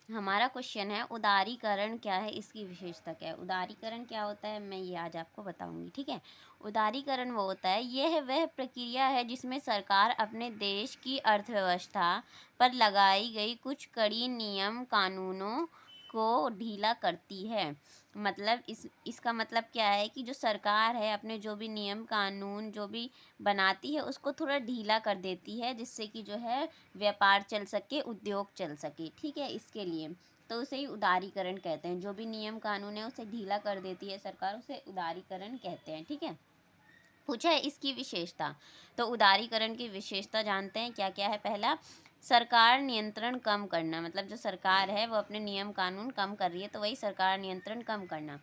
हमारा क्वेश्चन है उदारीकरण क्या है, इसकी विशेषता क्या है। उदारीकरण क्या होता है मैं ये आज आपको बताऊंगी, ठीक है। उदारीकरण वो होता है, यह वह प्रक्रिया है जिसमें सरकार अपने देश की अर्थव्यवस्था पर लगाई गई कुछ कड़ी नियम कानूनों को ढीला करती है। मतलब इसका मतलब क्या है कि जो सरकार है अपने जो भी नियम कानून जो भी बनाती है उसको थोड़ा ढीला कर देती है, जिससे कि जो है व्यापार चल सके, उद्योग चल सके, ठीक है। इसके लिए तो उसे ही उदारीकरण कहते हैं। जो भी नियम कानून है उसे ढीला कर देती है सरकार, उसे उदारीकरण कहते हैं, ठीक है। पूछा है इसकी विशेषता, तो उदारीकरण की विशेषता जानते हैं क्या क्या है। पहला, सरकार नियंत्रण कम करना, मतलब जो सरकार है वो अपने नियम कानून कम कर रही है, तो वही सरकार नियंत्रण कम करना।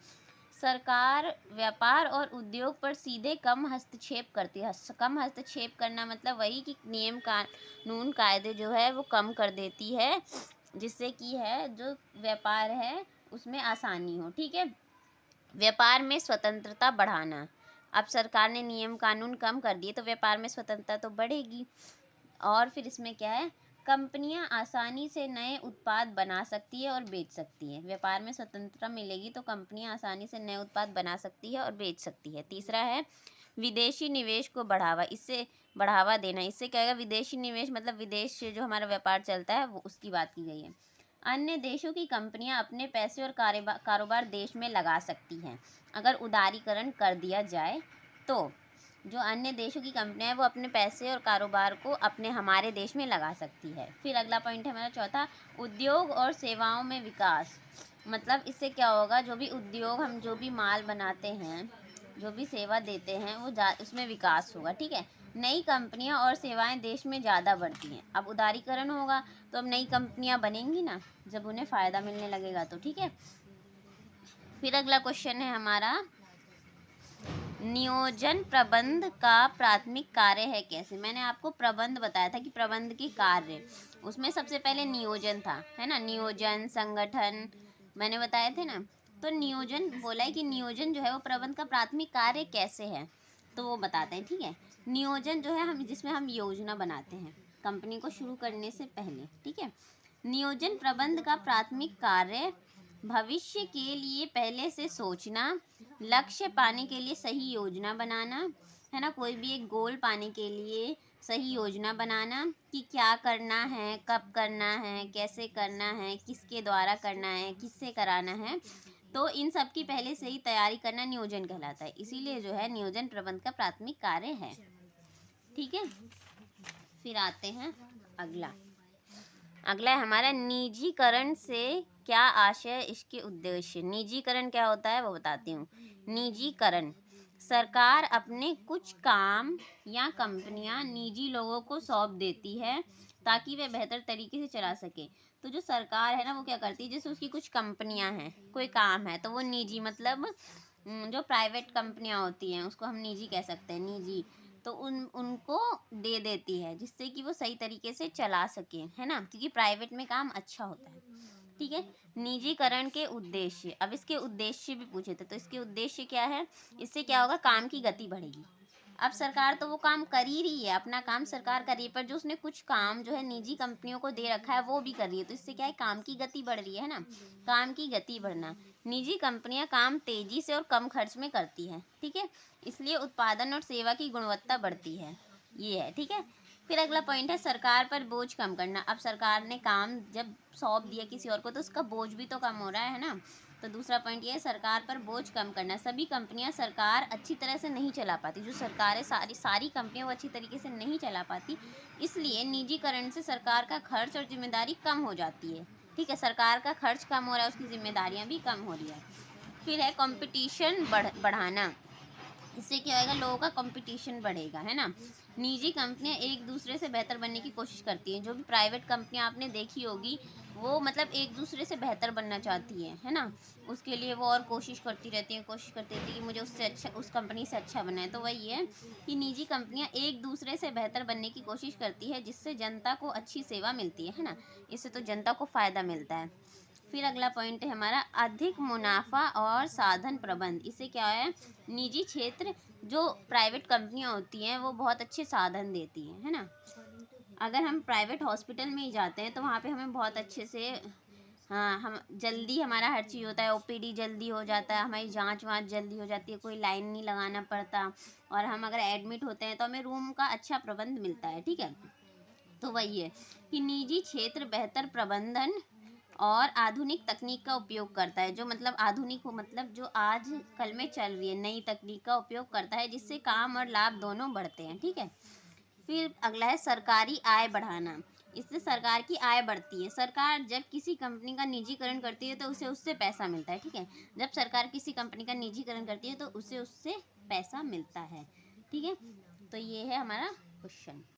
सरकार व्यापार और उद्योग पर सीधे कम हस्तक्षेप करती है। कम हस्तक्षेप करना मतलब वही कि नियम कानून कायदे जो है वो कम कर देती है, जिससे कि है जो व्यापार है उसमें आसानी हो, ठीक है। व्यापार में स्वतंत्रता बढ़ाना, अब सरकार ने नियम कानून कम कर दिए तो व्यापार में स्वतंत्रता तो बढ़ेगी। और फिर इसमें क्या है, कंपनियां आसानी से नए उत्पाद बना सकती है और बेच सकती है। व्यापार में स्वतंत्रता मिलेगी तो कंपनियां आसानी से नए उत्पाद बना सकती है और बेच सकती है। तीसरा है विदेशी निवेश को बढ़ावा, इससे बढ़ावा देना, इससे क्या होगा, विदेशी निवेश मतलब विदेश से जो हमारा व्यापार चलता है वो उसकी बात की गई है। अन्य देशों की कंपनियां अपने पैसे और कारोबार देश में लगा सकती हैं अगर उदारीकरण कर दिया जाए तो। जो अन्य देशों की कंपनियां हैं वो अपने पैसे और कारोबार को अपने हमारे देश में लगा सकती है। फिर अगला पॉइंट है हमारा चौथा, उद्योग और सेवाओं में विकास, मतलब इससे क्या होगा, जो भी उद्योग हम जो भी माल बनाते हैं जो भी सेवा देते हैं वो उसमें विकास होगा, ठीक है। नई कंपनियां और सेवाएं देश में ज़्यादा बढ़ती हैं। अब उदारीकरण होगा तो अब नई कंपनियां बनेंगी ना, जब उन्हें फ़ायदा मिलने लगेगा तो, ठीक है। फिर अगला क्वेश्चन है हमारा, नियोजन प्रबंध का प्राथमिक कार्य है कैसे। मैंने आपको प्रबंध बताया था कि प्रबंध के कार्य, उसमें सबसे पहले नियोजन था, है ना, नियोजन संगठन मैंने बताए थे ना। तो नियोजन बोला है कि नियोजन जो है वो प्रबंध का प्राथमिक कार्य कैसे है, तो वो बताते हैं, ठीक है। नियोजन जो है हम जिसमें हम योजना बनाते हैं कंपनी को शुरू करने से पहले, ठीक है। नियोजन प्रबंध का प्राथमिक कार्य भविष्य के लिए पहले से सोचना, लक्ष्य पाने के लिए सही योजना बनाना, है ना, कोई भी एक गोल पाने के लिए सही योजना बनाना कि क्या करना है, कब करना है, कैसे करना है, किसके द्वारा करना है, किससे कराना है, तो इन सब की पहले से ही तैयारी करना नियोजन कहलाता है। इसीलिए जो है नियोजन प्रबंध का प्राथमिक कार्य है, ठीक है। फिर आते हैं अगला, अगला है हमारा निजीकरण से क्या आशय, इसके उद्देश्य। निजीकरण क्या होता है वो बताती हूँ। निजीकरण, सरकार अपने कुछ काम या कंपनियां निजी लोगों को सौंप देती है ताकि वे बेहतर तरीके से चला सके। तो जो सरकार है ना वो क्या करती है, जैसे उसकी कुछ कंपनियां हैं, कोई काम है तो वो निजी मतलब जो प्राइवेट कंपनियां होती हैं उसको हम निजी कह सकते हैं, निजी, तो उनको दे देती है जिससे कि वो सही तरीके से चला सके, है ना, क्योंकि प्राइवेट में काम अच्छा होता है, ठीक है। निजीकरण के उद्देश्य, अब इसके उद्देश्य भी पूछे थे तो इसके उद्देश्य क्या है, इससे क्या होगा, काम की गति बढ़ेगी। अब सरकार तो वो काम कर ही रही है, अपना काम सरकार कर रही है, पर जो उसने कुछ काम जो है निजी कंपनियों को दे रखा है वो भी कर रही है, तो इससे क्या है, काम की गति बढ़ रही है ना, काम की गति बढ़ना। निजी कंपनियां काम तेजी से और कम खर्च में करती हैं, ठीक है, इसलिए उत्पादन और सेवा की गुणवत्ता बढ़ती है, ये है, ठीक है। फिर अगला पॉइंट है सरकार पर बोझ कम करना। अब सरकार ने काम जब सौंप दिया किसी और को तो उसका बोझ भी तो कम हो रहा है ना। तो दूसरा पॉइंट ये है सरकार पर बोझ कम करना। सभी कंपनियां सरकार अच्छी तरह से नहीं चला पाती, जो सरकारें सारी सारी कंपनियां वो अच्छी तरीके से नहीं चला पाती, इसलिए निजीकरण से सरकार का खर्च और जिम्मेदारी कम हो जाती है, ठीक है। सरकार का खर्च कम हो रहा है, उसकी जिम्मेदारियां भी कम हो रही है। फिर है कंपटीशन बढ़ाना, इससे क्या होगा, लोगों का कंपटीशन बढ़ेगा, है ना। निजी कंपनियां एक दूसरे से बेहतर बनने की कोशिश करती हैं। जो भी प्राइवेट कंपनियां आपने देखी होगी वो मतलब एक दूसरे से बेहतर बनना चाहती है ना, उसके लिए वो और कोशिश करती रहती हैं, कोशिश करती रहती है कि मुझे उससे अच्छा, उस कंपनी से अच्छा बनना है। तो वही है कि निजी कंपनियां एक दूसरे से बेहतर बनने की कोशिश करती है जिससे जनता को अच्छी सेवा मिलती है ना, इससे तो जनता को फ़ायदा मिलता है। फिर अगला पॉइंट है हमारा अधिक मुनाफा और साधन प्रबंध। इससे क्या है, निजी क्षेत्र जो प्राइवेट कंपनियां होती हैं वो बहुत अच्छे साधन देती हैं, है ना। अगर हम प्राइवेट हॉस्पिटल में ही जाते हैं तो वहाँ पे हमें बहुत अच्छे से हाँ, हम जल्दी हमारा हर चीज़ होता है, ओपीडी जल्दी हो जाता है, हमारी जाँच-वाँच जल्दी हो जाती है, कोई लाइन नहीं लगाना पड़ता, और हम अगर एडमिट होते हैं तो हमें रूम का अच्छा प्रबंध मिलता है, ठीक है? तो वही है कि निजी क्षेत्र बेहतर प्रबंधन और आधुनिक तकनीक का उपयोग करता है, जो मतलब आधुनिक हो मतलब जो आज कल में चल रही है, नई तकनीक का उपयोग करता है, जिससे काम और लाभ दोनों बढ़ते हैं, ठीक है? फिर अगला है सरकारी आय बढ़ाना। इससे सरकार की आय बढ़ती है। सरकार जब किसी कंपनी का निजीकरण करती है तो उसे उससे पैसा मिलता है, ठीक है? जब सरकार किसी कंपनी का निजीकरण करती है तो उसे उससे पैसा मिलता है, ठीक है? तो ये है हमारा क्वेश्चन।